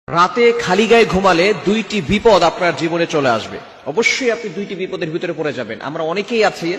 রাতে খালি গায়ে ঘুমালে দুইটি বিপদ আপনার জীবনে চলে আসবে। অবশ্যই আপনি দুইটি বিপদের ভিতরে পড়ে যাবেন। আমরা অনেকেই আছি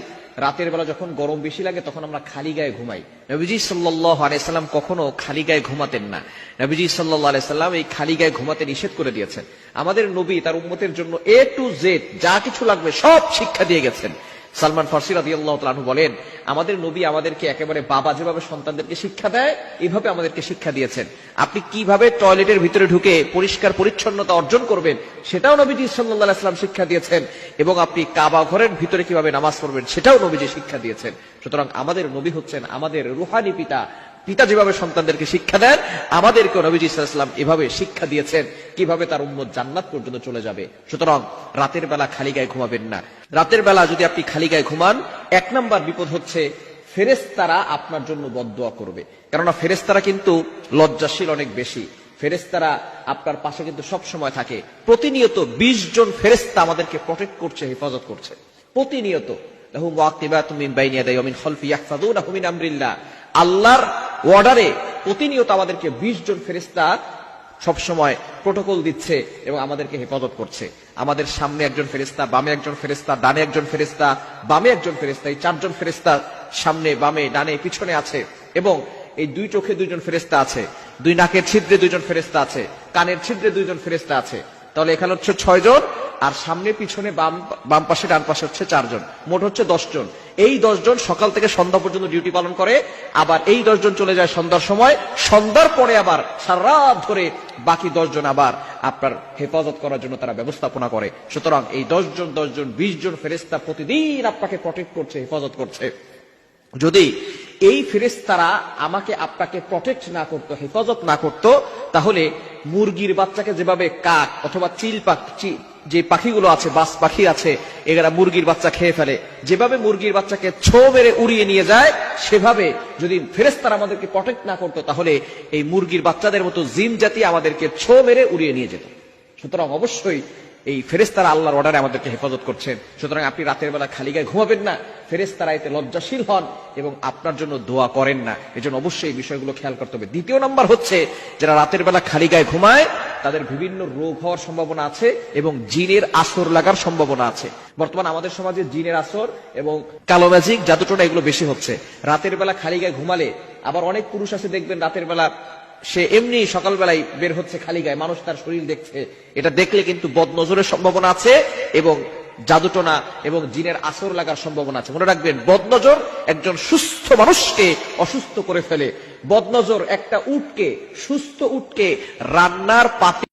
রাতের বেলা যখন গরম বেশি লাগে তখন আমরা খালি গায়ে ঘুমাই। নবীজি সাল্লাল্লাহু আলাইহি সাল্লাম কখনো খালি গায়ে ঘুমাতেন না। নবীজি সাল্লাল্লাহু আলাইহি সাল্লাম এই খালি গায়ে ঘুমাতে নিষেধ করে দিয়েছেন। আমাদের নবী তার উম্মতের জন্য A to Z যা কিছু লাগবে সব শিক্ষা দিয়ে গেছেন। সালমান ফারসি রাদিয়াল্লাহু তাআলা আনহু বলেন, আমাদের নবী আমাদেরকে একেবারে বাবা যেভাবে সন্তানদেরকে শিক্ষা দেয় এভাবে আমাদেরকে শিক্ষা দিয়েছেন। আপনি কিভাবে টয়লেটের ভিতরে ঢুকে পরিষ্কার পরিচ্ছন্নতা অর্জন করবেন সেটাও নবীজি সাল্লাল্লাহু আলাইহি ওয়াসাল্লাম শিক্ষা দিয়েছেন, এবং আপনি কাবা ঘরের ভিতরে কিভাবে নামাজ পড়বেন সেটাও নবীজি শিক্ষা দিয়েছেন। সুতরাং আমাদের নবী হচ্ছেন আমাদের রুহানি পিতা। পিতা যেভাবে সন্তানদেরকে শিক্ষা দেন, আমাদেরকে নবীজি সাল্লাল্লাহু আলাইহি ওয়াসাল্লাম এভাবে শিক্ষা দিয়েছেন কিভাবে তার উম্মত জান্নাত পর্যন্ত চলে যাবে। সুতরাং রাতের বেলা খালি গায়ে ঘুমাবেন না। রাতের বেলা যদি আপনি খালি গায়ে ঘুমান, এক নাম্বার বিপদ হচ্ছে ফেরেশতারা আপনার জন্য বদদুয়া করবে। কেননা ফেরেশতারা কিন্তু লজ্জাশীল অনেক বেশি। ফেরেশতারা আপনার পাশে কিন্তু সব সময় থাকে। প্রতিনিয়ত 20 জন ফেরেশতা আমাদেরকে প্রটেক্ট করছে, হেফাজত করছে প্রতিনিয়ত। লাহু মুআকিবাতুম মিন বাইনি ইয়াদাইহি ওয়া মিন খালফি ইয়াহফাযুনাহু মিন আমরিল্লাহ। আল্লাহর অর্ডারে প্রতিনিয়ত আমাদেরকে 20 জন ফেরেশতা সব সময় প্রটোকল দিচ্ছে এবং আমাদেরকে হেফাজত করছে। আমাদের সামনে একজন ফেরেশতা, বামে একজন ফেরেশতা, ডানে একজন ফেরেশতা, বামে একজন ফেরেশতা, এই 4 জন ফেরেশতা সামনে, বামে, ডানে, পিছনে আছে। এবং এই 2 চোখে 2 জন ফেরেশতা আছে, 2 নাকের ছিদ্রে 2 জন ফেরেশতা আছে, কানের ছিদ্রে 2 জন ফেরেশতা আছে। তাহলে এখানে হচ্ছে 6 জন, আর সামনে পিছনে বাম পাশে ডান পাশে হচ্ছে 4 জন, মোট হচ্ছে 10 জন। এই 10 জন সকাল থেকে সন্ধ্যা পর্যন্ত ডিউটি পালন করে। আবার এই 10 জন চলে যায় সন্ধ্যার সময়, সন্ধ্যার পরে আবার সারা রাত ধরে বাকি 10 জন আবার আপনার হেফাজত করার জন্য তারা ব্যবস্থাপনা করে। সুতরাং এই 10 জন 20 জন ফেরেশতা প্রতিদিন আপনাকে প্রটেক্ট করছে, হেফাজত করছে। যদি এই ফেরেশতারা আমাকে আপনাকে প্রটেক্ট না করতো, হেফাজত না করতো, তাহলে মুরগির বাচ্চাকে যেভাবে কাক অথবা চিল পাখি, যে পাখিগুলো আছে, বাস পাখি আছে, এরা মুরগির বাচ্চা খেয়ে ফেলে, যেভাবে মুরগির বাচ্চাকে ছো মেরে উড়িয়ে নিয়ে যায়, সেভাবে যদি ফেরেশতারা আমাদেরকে প্রটেক্ট না করতো তাহলে এই মুরগির বাচ্চাদের মতো জিন জাতি আমাদেরকে ছো মেরে উড়িয়ে নিয়ে যেত। সুতরাং অবশ্যই এই ফেরেশতারা আল্লাহর অর্ডারে আমাদেরকে হেফাজত করছেন। সুতরাং আপনি রাতের বেলা খালি গায়ে ঘুমাবেন না। ফেরেশতারা এতে লজ্জাশীল হন এবং আপনার জন্য দোয়া করেন না। এজন্য অবশ্যই এই বিষয়গুলো খেয়াল করতে হবে। দ্বিতীয় নাম্বার হচ্ছে, যারা রাতের বেলা খালি গায়ে ঘুমায় তাদের বিভিন্ন রোগ হওয়ার সম্ভাবনা আছে এবং জিনের আসর লাগার সম্ভাবনা আছে। বর্তমান আমাদের সমাজে জিনের আসর এবং কালো ম্যাজিক, জাদুটোনা এগুলো বেশি হচ্ছে। রাতের বেলা খালি গায়ে ঘুমালে, আবার অনেক পুরুষ আছে দেখবেন রাতের বেলা সে এমনি সকালবেলায় বের হচ্ছে খালি গায়ে, মানুষ তার শরীর দেখছে, এটা দেখলে কিন্তু বদনজরের সম্ভাবনা আছে এবং জাদুটোনা এবং জিনের আসর লাগার সম্ভাবনা আছে। মনে রাখবেন, বদনজর একজন সুস্থ মানুষকে অসুস্থ করে ফেলে। বদনজর একটা উটকে, সুস্থ উটকে রান্নার পাতে